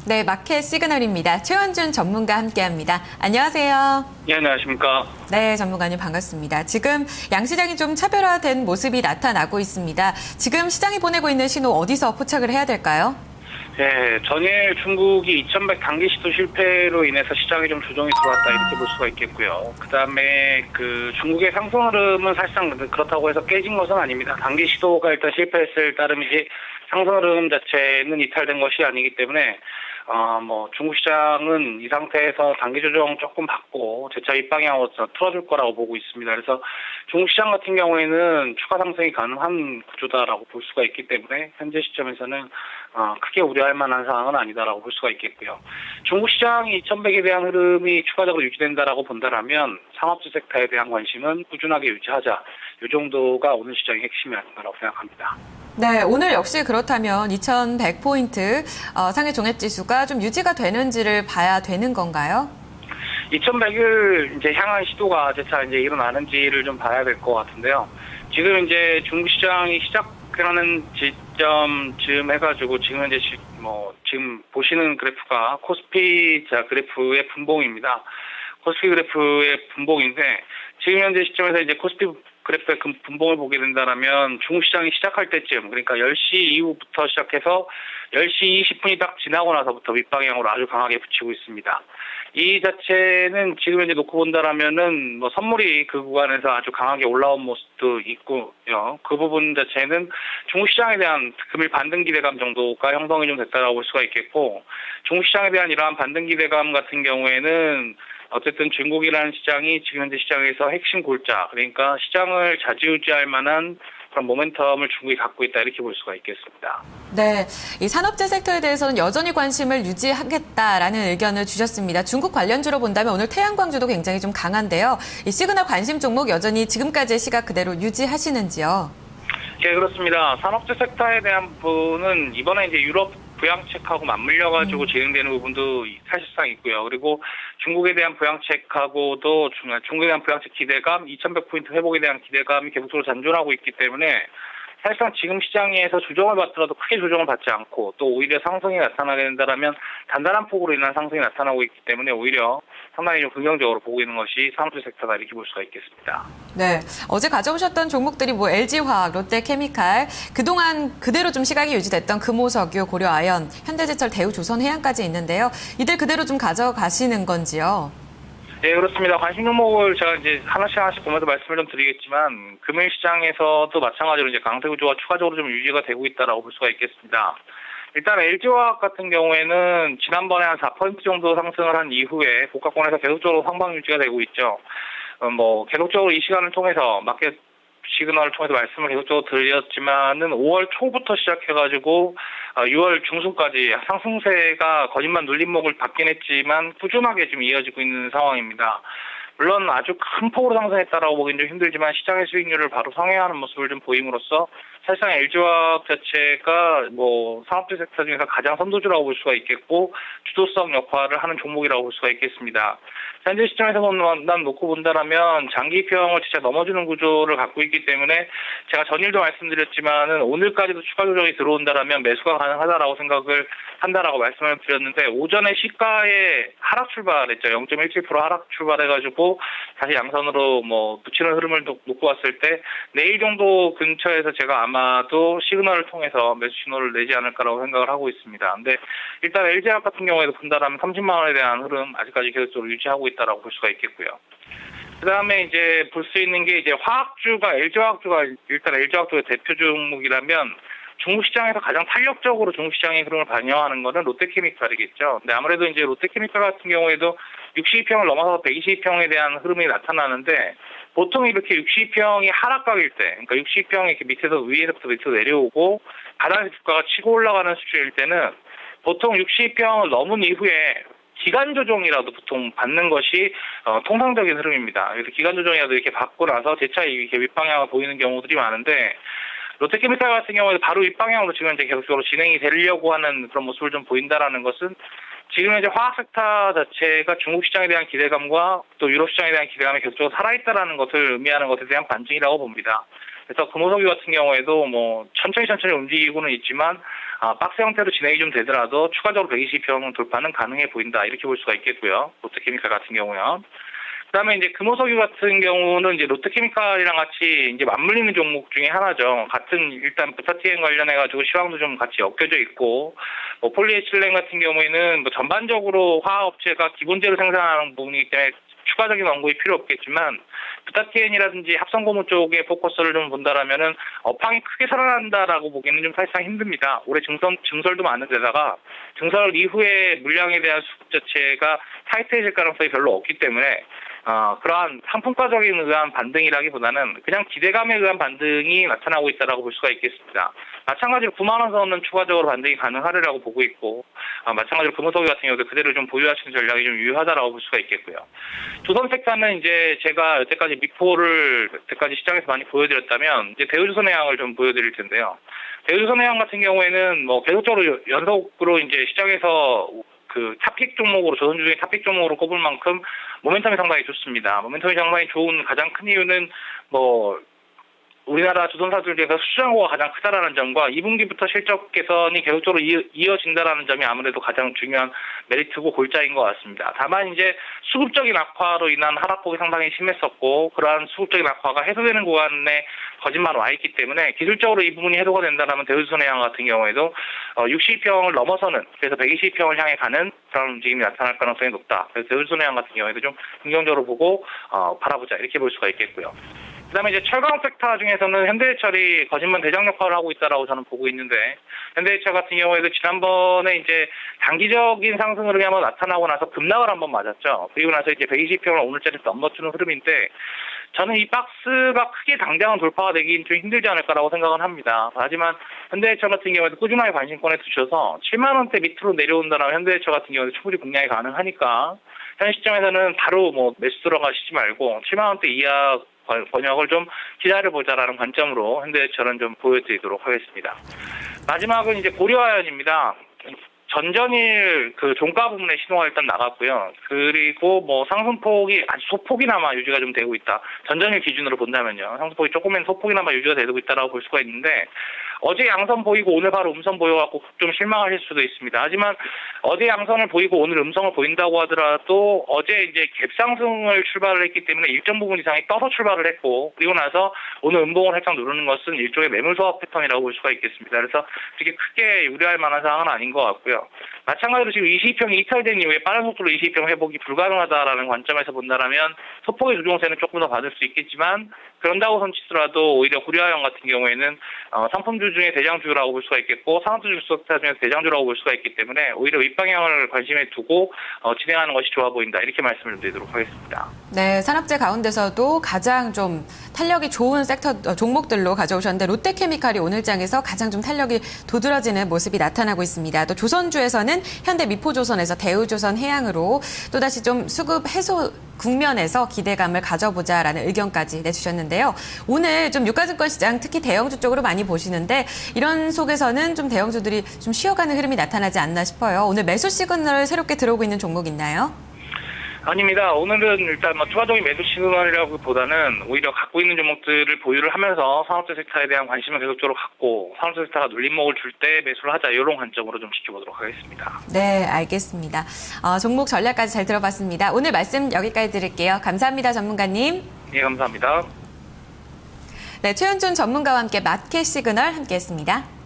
네, 마켓 시그널입니다. 최원준 전문가 함께합니다. 안녕하세요. 예, 안녕하십니까. 네, 전문가님 반갑습니다. 지금 양시장이 좀 차별화된 모습이 나타나고 있습니다. 지금 시장이 보내고 있는 신호 어디서 포착을 해야 될까요? 예, 전일 중국이 2100 단기 시도 실패로 인해서 시장에 좀 조정이 들어왔다 이렇게 볼 수가 있겠고요. 그다음에 중국의 상승 흐름은 사실상 그렇다고 해서 깨진 것은 아닙니다. 단기 시도가 일단 실패했을 따름이지 상승 흐름 자체는 이탈된 것이 아니기 때문에 중국 시장은 이 상태에서 단기 조정 조금 받고 재차 윗방향으로 틀어줄 거라고 보고 있습니다. 그래서 중국 시장 같은 경우에는 추가 상승이 가능한 구조다라고 볼 수가 있기 때문에 현재 시점에서는 크게 우려할 만한 상황은 아니다라고 볼 수가 있겠고요. 중국 시장이 2100에 대한 흐름이 추가적으로 유지된다라고 본다라면 상업주 섹터에 대한 관심은 꾸준하게 유지하자. 이 정도가 오늘 시장의 핵심이 아닌가라고 생각합니다. 네, 오늘 역시 그렇다면 2100포인트 상해 종합지수가 좀 유지가 되는지를 봐야 되는 건가요? 2100을 이제 향한 시도가 재차 이제 일어나는지를 좀 봐야 될 것 같은데요. 지금 이제 중국 시장이 시작하는 지점쯤 해가지고 지금 현재 지금 보시는 그래프가 코스피 그래프의 분봉입니다. 코스피 그래프의 분봉인데 지금 현재 시점에서 이제 코스피 그래프의 분봉을 보게 된다면 중국 시장이 시작할 때쯤, 그러니까 10시 이후부터 시작해서 10시 20분이 딱 지나고 나서부터 윗방향으로 아주 강하게 붙이고 있습니다. 이 자체는 지금 현재 놓고 본다라면은 선물이 그 구간에서 아주 강하게 올라온 모습도 있고요. 그 부분 자체는 중국 시장에 대한 금일 반등 기대감 정도가 형성이 좀 됐다라고 볼 수가 있겠고, 중국 시장에 대한 이러한 반등 기대감 같은 경우에는 어쨌든 중국이라는 시장이 지금 현재 시장에서 핵심 골자, 그러니까 시장을 좌지우지할 만한 그런 모멘텀을 중국이 갖고 있다 이렇게 볼 수가 있겠습니다. 네, 이 산업재 섹터에 대해서는 여전히 관심을 유지하겠다라는 의견을 주셨습니다. 중국 관련주로 본다면 오늘 태양광주도 굉장히 좀 강한데요. 이 시그널 관심 종목 여전히 지금까지의 시각 그대로 유지하시는지요? 네, 그렇습니다. 산업재 섹터에 대한 부분은 이번에 이제 유럽 부양책하고 맞물려가지고 진행되는 부분도 사실상 있고요. 그리고 중국에 대한 부양책하고도 중국에 대한 부양책 기대감, 2100포인트 회복에 대한 기대감이 계속적으로 잔존하고 있기 때문에 사실상 지금 시장에서 조정을 받더라도 크게 조정을 받지 않고 또 오히려 상승이 나타나게 된다면 단단한 폭으로 인한 상승이 나타나고 있기 때문에 오히려 상당히 좀 긍정적으로 보고 있는 것이 산업재 섹터다 이렇게 볼 수가 있겠습니다. 네, 어제 가져오셨던 종목들이 LG화학, 롯데케미칼, 그동안 그대로 좀 시각이 유지됐던 금호석유, 고려아연, 현대제철, 대우조선해양까지 있는데요. 이들 그대로 좀 가져가시는 건지요? 네, 그렇습니다. 관심 종목을 제가 이제 하나씩 보면서 말씀을 좀 드리겠지만, 금일 시장에서도 마찬가지로 이제 강세 구조가 추가적으로 좀 유지가 되고 있다라고 볼 수가 있겠습니다. 일단 LG화학 같은 경우에는 지난번에 한 4% 정도 상승을 한 이후에 고가권에서 계속적으로 상방 유지가 되고 있죠. 계속적으로 이 시간을 통해서 마켓 시그널을 통해서 말씀을 계속적으로 드렸지만은 5월 초부터 시작해가지고 6월 중순까지 상승세가 거짓말 눌림목을 받긴 했지만 꾸준하게 지금 이어지고 있는 상황입니다. 물론 아주 큰 폭으로 상승했다라고 보기는 좀 힘들지만 시장의 수익률을 바로 상회하는 모습을 좀 보임으로써 사실상 LG화학 자체가 산업재 섹터 중에서 가장 선도주라고 볼 수가 있겠고 주도성 역할을 하는 종목이라고 볼 수가 있겠습니다. 현재 시점에서 놓고 본다라면 장기평을 진짜 넘어주는 구조를 갖고 있기 때문에 제가 전일도 말씀드렸지만은 오늘까지도 추가 조정이 들어온다라면 매수가 가능하다라고 생각을 한다라고 말씀을 드렸는데 오전에 시가에 하락 출발했죠. 0.17% 하락 출발해가지고 다시 양선으로 붙이는 흐름을 놓고 왔을 때 내일 정도 근처에서 제가 아마도 시그널을 통해서 매수 신호를 내지 않을까라고 생각을 하고 있습니다. 근데 일단 LG화학 같은 경우에도 본다라면 30만 원에 대한 흐름 아직까지 계속적으로 유지하고 있다라고 볼 수가 있겠고요. 그다음에 이제 볼 수 있는 게 이제 화학주가 LG화학주가 일단 LG화학주의 대표 종목이라면 중국 시장에서 가장 탄력적으로 중국 시장의 흐름을 반영하는 것은 롯데케미칼이겠죠. 근데 아무래도 이제 롯데케미칼 같은 경우에도 62평을 넘어서 120평에 대한 흐름이 나타나는데 보통 이렇게 62평이 하락각일 때, 그러니까 62평이 이렇게 위에서부터 밑으로 내려오고 바닥에서 주가가 치고 올라가는 수준일 때는 보통 62평을 넘은 이후에 기간 조정이라도 보통 받는 것이 통상적인 흐름입니다. 그래서 기간 조정이라도 이렇게 받고 나서 재차 이렇게 윗방향을 보이는 경우들이 많은데 롯데케미칼 같은 경우에도 바로 윗방향으로 지금 이제 계속적으로 진행이 되려고 하는 그런 모습을 좀 보인다라는 것은 지금 이제 화학 섹터 자체가 중국 시장에 대한 기대감과 또 유럽 시장에 대한 기대감이 계속적으로 살아있다라는 것을 의미하는 것에 대한 반증이라고 봅니다. 그래서 금호석유 같은 경우에도 뭐 천천히 움직이고는 있지만 박스 형태로 진행이 좀 되더라도 추가적으로 120평 돌파는 가능해 보인다 이렇게 볼 수가 있겠고요. 롯데케미칼 같은 경우요. 그다음에 이제 금호석유 같은 경우는 이제 롯데케미칼이랑 같이 이제 맞물리는 종목 중에 하나죠. 같은 일단 부타티엔 관련해 가지고 시황도 좀 같이 엮여져 있고, 뭐 폴리에틸렌 같은 경우에는 뭐 전반적으로 화학업체가 기본재료 생산하는 부분이기 때문에 추가적인 언급이 필요 없겠지만 부타티엔이라든지 합성고무 쪽에 포커스를 좀 본다라면은 업황이 크게 살아난다라고 보기는 좀 사실상 힘듭니다. 올해 증설도 많은 데다가 증설 이후에 물량에 대한 수급 자체가 타이트해질 가능성이 별로 없기 때문에 그러한 상품가적인 의한 반등이라기보다는 그냥 기대감에 의한 반등이 나타나고 있다라고 볼 수가 있겠습니다. 마찬가지로 9만 원 선은 추가적으로 반등이 가능하리라고 보고 있고, 마찬가지로 금호석유 같은 경우도 그대로 좀 보유하시는 전략이 좀 유효하다라고 볼 수가 있겠고요. 조선섹터는 이제 제가 여태까지 미포를 여태까지 시장에서 많이 보여드렸다면 이제 대우조선해양을 좀 보여드릴 텐데요. 대우조선해양 같은 경우에는 뭐 계속적으로 연속으로 이제 시장에서 그 탑픽 종목으로 조선주 중에 탑픽 종목으로 꼽을 만큼 모멘텀이 상당히 좋습니다. 모멘텀이 상당히 좋은 가장 큰 이유는 뭐 우리나라 조선사들 중에서 수주잔고가 가장 크다라는 점과 2분기부터 실적 개선이 계속적으로 이어진다라는 점이 아무래도 가장 중요한 메리트고 골자인 것 같습니다. 다만 이제 수급적인 악화로 인한 하락폭이 상당히 심했었고 그러한 수급적인 악화가 해소되는 구간에 거짓말 와 있기 때문에 기술적으로 이 부분이 해소가 된다면 대우조선해양 같은 경우에도 60평을 넘어서는 그래서 120평을 향해 가는 그런 움직임이 나타날 가능성이 높다. 그래서 대우조선해양 같은 경우에도 좀 긍정적으로 보고 바라보자 이렇게 볼 수가 있겠고요. 그다음에 이제 철강 섹터 중에서는 현대해철이 거짓말 대장 역할을 하고 있다라고 저는 보고 있는데 현대해철 같은 경우에도 지난번에 이제 단기적인 상승 흐름이 한번 나타나고 나서 급락을 한번 맞았죠. 그리고 나서 이제 120평을 오늘자리 넘어뜨는 흐름인데 저는 이 박스가 크게 당장은 돌파가 되긴 좀 힘들지 않을까라고 생각은 합니다. 하지만 현대해철 같은 경우에도 꾸준하게 관심권에 두셔서 7만 원대 밑으로 내려온다면 현대해철 같은 경우에도 충분히 공략이 가능하니까 현 시점에서는 바로 뭐 매수 들어가시지 말고 7만 원대 이하 번역을 좀 기다려보자라는 관점으로 현대해철은 좀 보여드리도록 하겠습니다. 마지막은 이제 고려아연입니다. 전전일 그 종가 부분의 신호가 일단 나갔고요. 그리고 뭐 상승폭이 아주 소폭이나마 유지가 좀 되고 있다. 전전일 기준으로 본다면요. 상승폭이 조금은 소폭이나마 유지가 되고 있다라고 볼 수가 있는데 어제 양선 보이고 오늘 바로 음선 보여갖고 좀 실망하실 수도 있습니다. 하지만 어제 양선을 보이고 오늘 음성을 보인다고 하더라도 어제 이제 갭상승을 출발을 했기 때문에 일정 부분 이상이 떠서 출발을 했고 그리고 나서 오늘 음봉을 살짝 누르는 것은 일종의 매물 소화 패턴이라고 볼 수가 있겠습니다. 그래서 되게 크게 우려할 만한 상황은 아닌 것 같고요. 마찬가지로 지금 22평이 이탈된 이후에 빠른 속도로 22평 회복이 불가능하다라는 관점에서 본다면 소폭의 조정세는 조금 더 받을 수 있겠지만 그런다고 손치더라도 오히려 고려아연 같은 경우에는 상품주 중에 대장주라고 볼 수가 있겠고 산업주 섹터 중에서 대장주라고 볼 수가 있기 때문에 오히려 윗방향을 관심에 두고 진행하는 것이 좋아 보인다 이렇게 말씀을 드리도록 하겠습니다. 네, 산업재 가운데서도 가장 좀 탄력이 좋은 섹터 종목들로 가져오셨는데 롯데케미칼이 오늘 장에서 가장 좀 탄력이 도드라지는 모습이 나타나고 있습니다. 또 조선주에서는 현대미포조선에서 대우조선해양으로 또다시 좀 수급 해소 국면에서 기대감을 가져보자라는 의견까지 내주셨는데요. 오늘 좀 유가증권 시장 특히 대형주 쪽으로 많이 보시는데 이런 속에서는 좀 대형주들이 좀 쉬어가는 흐름이 나타나지 않나 싶어요. 오늘 매수 시그널 새롭게 들어오고 있는 종목 있나요? 아닙니다. 오늘은 일단 뭐 추가적인 매수 시그널이라기보다는 오히려 갖고 있는 종목들을 보유를 하면서 산업재 섹터에 대한 관심을 계속적으로 갖고 산업재 섹터가 눌림목을 줄 때 매수를 하자 이런 관점으로 좀 지켜보도록 하겠습니다. 네, 알겠습니다. 종목 전략까지 잘 들어봤습니다. 오늘 말씀 여기까지 드릴게요. 감사합니다, 전문가님. 예, 감사합니다. 네, 최현준 전문가와 함께 마켓 시그널 함께했습니다.